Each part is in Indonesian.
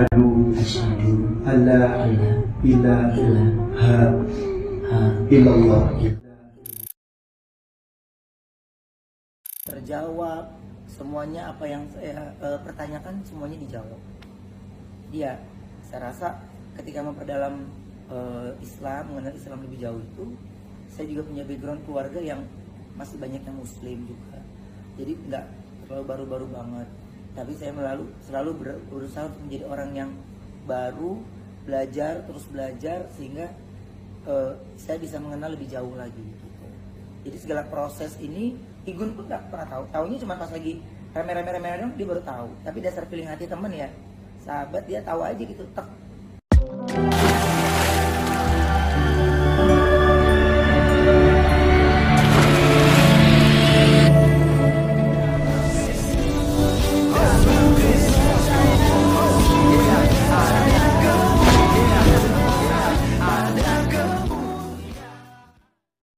Asyhadu alla ilaha illallah. Terjawab semuanya, apa yang saya pertanyakan semuanya dijawab. Dia, saya rasa ketika memperdalam Islam, mengenal Islam lebih jauh itu, saya juga punya background keluarga yang masih banyak yang Muslim juga. Jadi nggak terlalu baru-baru banget. Tapi saya selalu berusaha untuk menjadi orang yang baru, belajar terus belajar sehingga saya bisa mengenal lebih jauh lagi. Gitu. Jadi segala proses ini Igun pun nggak pernah tahu. Taunya cuma pas lagi rame-rame dong dia baru tahu. Tapi dasar feeling hati temen ya, sahabat dia tahu aja gitu. Tek.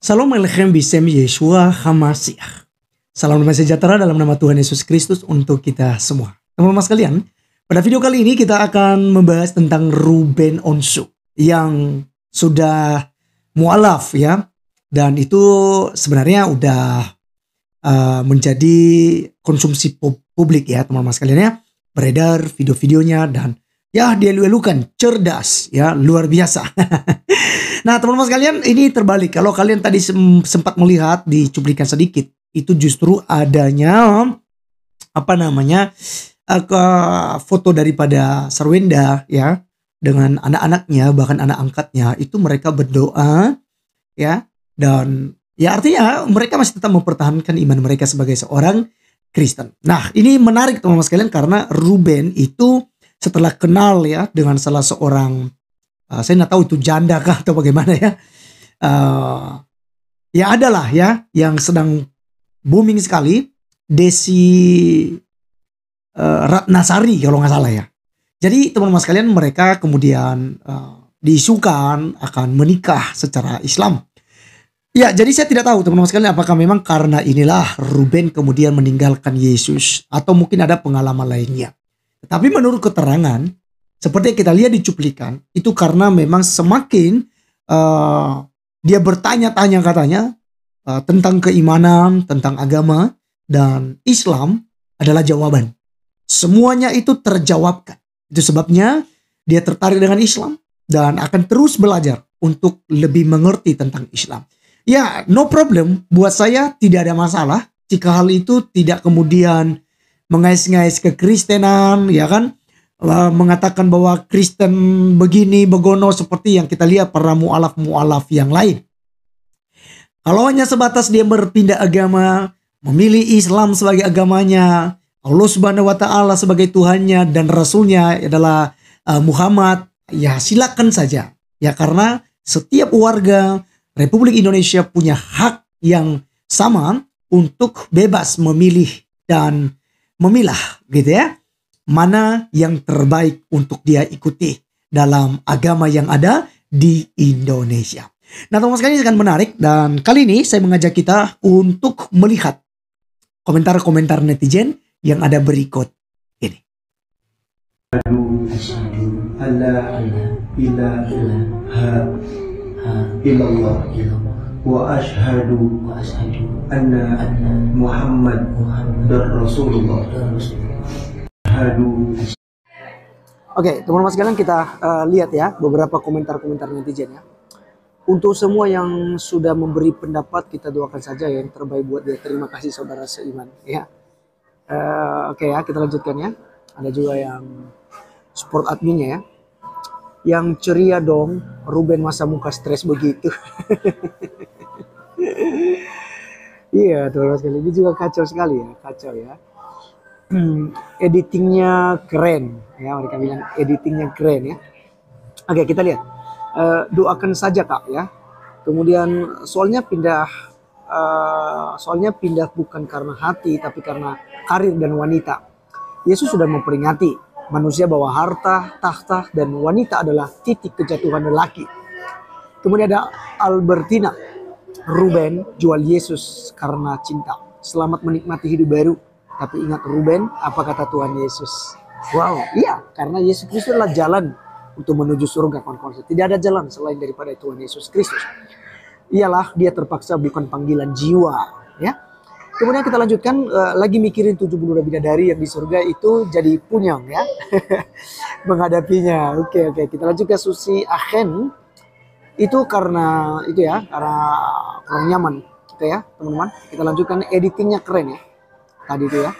Salam Alechem Bisem Yeshua HaMashiach. Salam damai sejahtera dalam nama Tuhan Yesus Kristus untuk kita semua. Teman-teman sekalian, pada video kali ini kita akan membahas tentang Ruben Onsu yang sudah mu'alaf ya. Dan itu sebenarnya udah menjadi konsumsi publik ya teman-teman sekalian ya. Beredar video-videonya dan ya dia elu-elukan, cerdas ya, luar biasa. Nah teman-teman sekalian, ini terbalik. Kalau kalian tadi sempat melihat di cuplikan sedikit, itu justru adanya foto daripada Sarwenda ya dengan anak-anaknya, bahkan anak angkatnya, itu mereka berdoa ya, dan ya artinya mereka masih tetap mempertahankan iman mereka sebagai seorang Kristen. Nah ini menarik teman-teman sekalian karena Ruben itu setelah kenal ya dengan salah seorang saya nggak tahu itu janda kah atau bagaimana ya. Ya adalah ya yang sedang booming sekali, Desi Ratnasari kalau nggak salah ya. Jadi teman-teman sekalian, mereka kemudian diisukan akan menikah secara Islam. Ya jadi saya tidak tahu teman-teman sekalian apakah memang karena inilah Ruben kemudian meninggalkan Yesus atau mungkin ada pengalaman lainnya. Tapi menurut keterangan seperti yang kita lihat di cuplikan, itu karena memang semakin dia bertanya-tanya katanya tentang keimanan, tentang agama, dan Islam adalah jawaban. Semuanya itu terjawabkan. Itu sebabnya dia tertarik dengan Islam dan akan terus belajar untuk lebih mengerti tentang Islam. Ya, no problem. Buat saya tidak ada masalah jika hal itu tidak kemudian mengais-ngais kekristenan, ya kan? Mengatakan bahwa Kristen begini begono seperti yang kita lihat para mu'alaf yang lain. Kalau hanya sebatas dia berpindah agama, memilih Islam sebagai agamanya, Allah Subhanahu wa taala sebagai Tuhannya dan Rasulnya adalah Muhammad, ya silakan saja. Ya karena setiap warga Republik Indonesia punya hak yang sama untuk bebas memilih dan memilah gitu ya. Mana yang terbaik untuk dia ikuti dalam agama yang ada di Indonesia. Nah teman-teman sekalian, ini akan menarik dan kali ini saya mengajak kita untuk melihat komentar-komentar netizen yang ada berikut ini. Asyhadu alla ilaha illallah wa asyhadu anna Muhammad Rasulullah. Oke, teman-teman sekalian, kita lihat ya beberapa komentar-komentar netizen ya. Untuk semua yang sudah memberi pendapat, kita doakan saja yang terbaik buat dia. Terima kasih saudara seiman ya. Oke ya, kita lanjutkan ya. Ada juga yang support adminnya ya. Yang ceria dong, Ruben masa muka stres begitu. Iya, teman-teman sekalian, ini juga kacau sekali ya, kacau ya. Editingnya keren ya, mereka bilang editingnya keren ya. Oke, kita lihat. Doakan saja kak ya. Kemudian soalnya pindah bukan karena hati tapi karena karir dan wanita. Yesus sudah memperingati manusia bahwa harta, tahta, dan wanita adalah titik kejatuhan lelaki. Kemudian ada Albertina, Ruben jual Yesus karena cinta. Selamat menikmati hidup baru. Tapi ingat Ruben, apa kata Tuhan Yesus? Wow, iya, karena Yesus Kristus adalah jalan untuk menuju surga, kawan-kawan. Tidak ada jalan selain daripada Tuhan Yesus Kristus. Ialah dia terpaksa bukan panggilan jiwa, ya. Kemudian kita lanjutkan, lagi mikirin 70 bidadari yang di surga itu jadi punyang, ya. Menghadapinya. Oke, kita lanjut ke Susi Achen. Itu karena itu ya, karena kurang nyaman, gitu ya, teman-teman. Kita lanjutkan, editingnya keren ya. Tadi itu ya.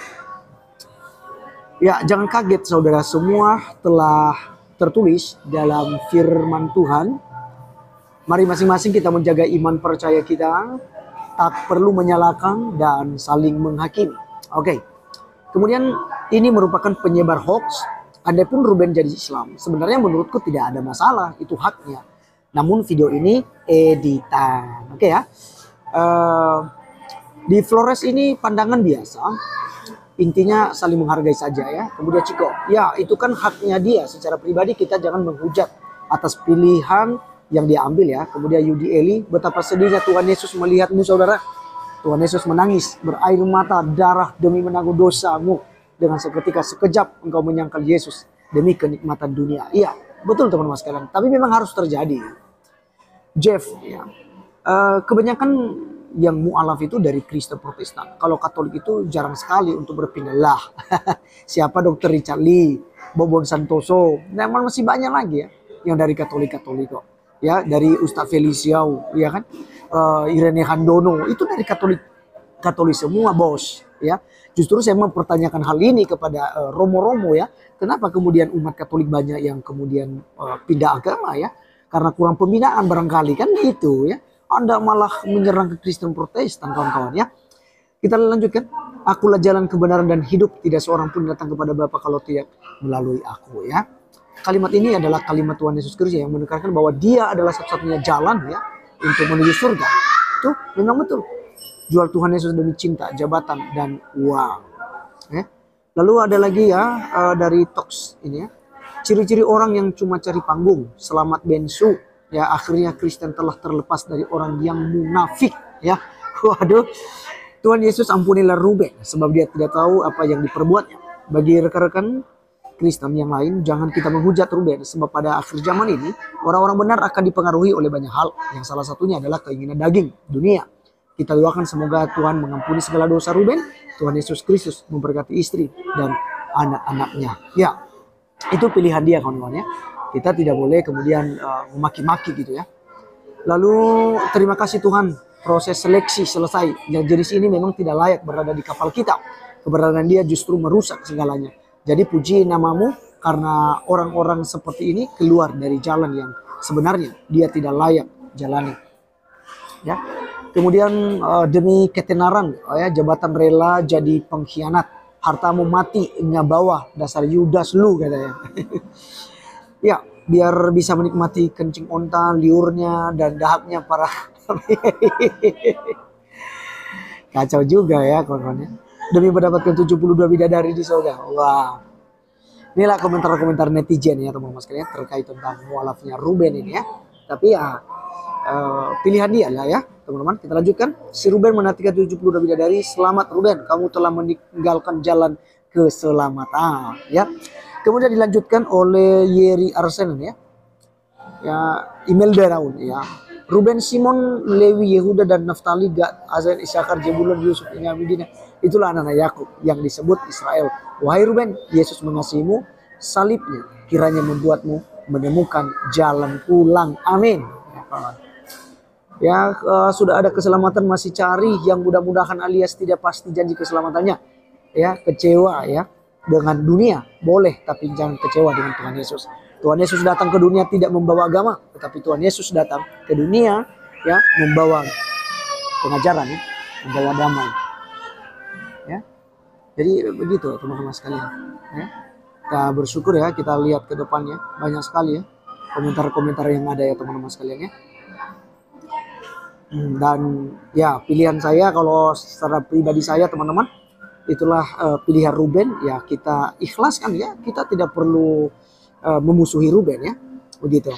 Ya, jangan kaget saudara, semua telah tertulis dalam firman Tuhan. Mari masing-masing kita menjaga iman percaya kita, tak perlu menyalahkan dan saling menghakimi. Oke. Kemudian ini merupakan penyebar hoax. Andai pun Ruben jadi Islam, sebenarnya menurutku tidak ada masalah, itu haknya. Namun video ini editan. Oke ya. Di Flores ini pandangan biasa. Intinya saling menghargai saja ya. Kemudian Ciko, ya itu kan haknya dia. Secara pribadi kita jangan menghujat atas pilihan yang dia ambil ya. Kemudian Yudi Eli, betapa sedihnya Tuhan Yesus melihatmu saudara. Tuhan Yesus menangis berair mata darah demi menanggung dosamu. Dengan seketika sekejap engkau menyangkal Yesus demi kenikmatan dunia. Iya betul teman-teman sekalian. Tapi memang harus terjadi. Jeff ya. Kebanyakan yang mu'alaf itu dari Kristen Protestan. Kalau Katolik itu jarang sekali untuk berpindah lah. Siapa Dr. Richard Lee, Bobon Santoso, nah masih banyak lagi ya yang dari Katolik kok. Ya, dari Ustaz Feliciao, ya kan? Irene Handono, itu dari Katolik semua, bos, ya. Justru saya mempertanyakan hal ini kepada Romo-romo ya. Kenapa kemudian umat Katolik banyak yang kemudian pindah agama ya? Karena kurang pembinaan barangkali kan gitu ya. Anda malah menyerang ke Kristen Protestan kawan-kawan ya. Kita lanjutkan. Akulah jalan kebenaran dan hidup. Tidak seorang pun datang kepada Bapa kalau tidak melalui aku ya. Kalimat ini adalah kalimat Tuhan Yesus Kristus yang menekankan bahwa dia adalah satu-satunya jalan ya untuk menuju surga. Itu memang betul. Jual Tuhan Yesus demi cinta, jabatan dan uang. Lalu ada lagi ya dari Tox ini ya. Ciri-ciri orang yang cuma cari panggung. Selamat Bensu. Ya akhirnya Kristen telah terlepas dari orang yang munafik ya. Waduh. Tuhan Yesus ampunilah Ruben sebab dia tidak tahu apa yang diperbuatnya. Bagi rekan-rekan Kristen yang lain, jangan kita menghujat Ruben sebab pada akhir zaman ini orang-orang benar akan dipengaruhi oleh banyak hal. Yang salah satunya adalah keinginan daging dunia. Kita doakan semoga Tuhan mengampuni segala dosa Ruben. Tuhan Yesus Kristus memberkati istri dan anak-anaknya. Ya, itu pilihan dia kawan-kawan ya. Kita tidak boleh kemudian memaki-maki gitu ya. Lalu terima kasih Tuhan, proses seleksi selesai. Yang jenis ini memang tidak layak berada di kapal kita. Keberadaan dia justru merusak segalanya. Jadi puji namamu karena orang-orang seperti ini keluar dari jalan yang sebenarnya dia tidak layak jalani. Ya. Kemudian demi ketenaran ya, jabatan rela jadi pengkhianat. Hartamu mati bawah dasar Yudas lu katanya. Ya, biar bisa menikmati kencing onta, liurnya, dan dahaknya para kacau juga ya kawan-kawan. Demi mendapatkan 72 bidadari di surga. Wah. Inilah komentar-komentar netizen ya teman-teman sekalian terkait tentang mualafnya Ruben ini ya. Tapi ya pilihan dia lah ya teman-teman. Kita lanjutkan. Si Ruben menantikan 72 bidadari. Selamat Ruben, kamu telah meninggalkan jalan keselamatan ya. Kemudian dilanjutkan oleh Yeri Arsen ya. Ya, Imelda Raun ya. Ruben, Simon, Lewi, Yehuda dan Naftali, Gad, Azer, Isakar, Jebulon, Yusuf, Benyamina. Itulah anak-anak Yakub yang disebut Israel. Wahai Ruben, Yesus mengasihimu, salibnya kiranya membuatmu menemukan jalan pulang. Amin. Ya, sudah ada keselamatan masih cari yang mudah-mudahan alias tidak pasti janji keselamatannya. Ya, kecewa ya dengan dunia boleh, tapi jangan kecewa dengan Tuhan Yesus. Tuhan Yesus datang ke dunia tidak membawa agama, tetapi Tuhan Yesus datang ke dunia ya membawa pengajaran, ya, membawa damai. Ya, jadi begitu teman-teman sekalian. Ya. Kita bersyukur ya, kita lihat ke depannya banyak sekali ya komentar-komentar yang ada ya teman-teman sekalian ya. Dan ya pilihan saya kalau secara pribadi saya teman-teman, itulah pilihan Ruben ya, kita ikhlaskan ya, kita tidak perlu memusuhi Ruben ya, begitu.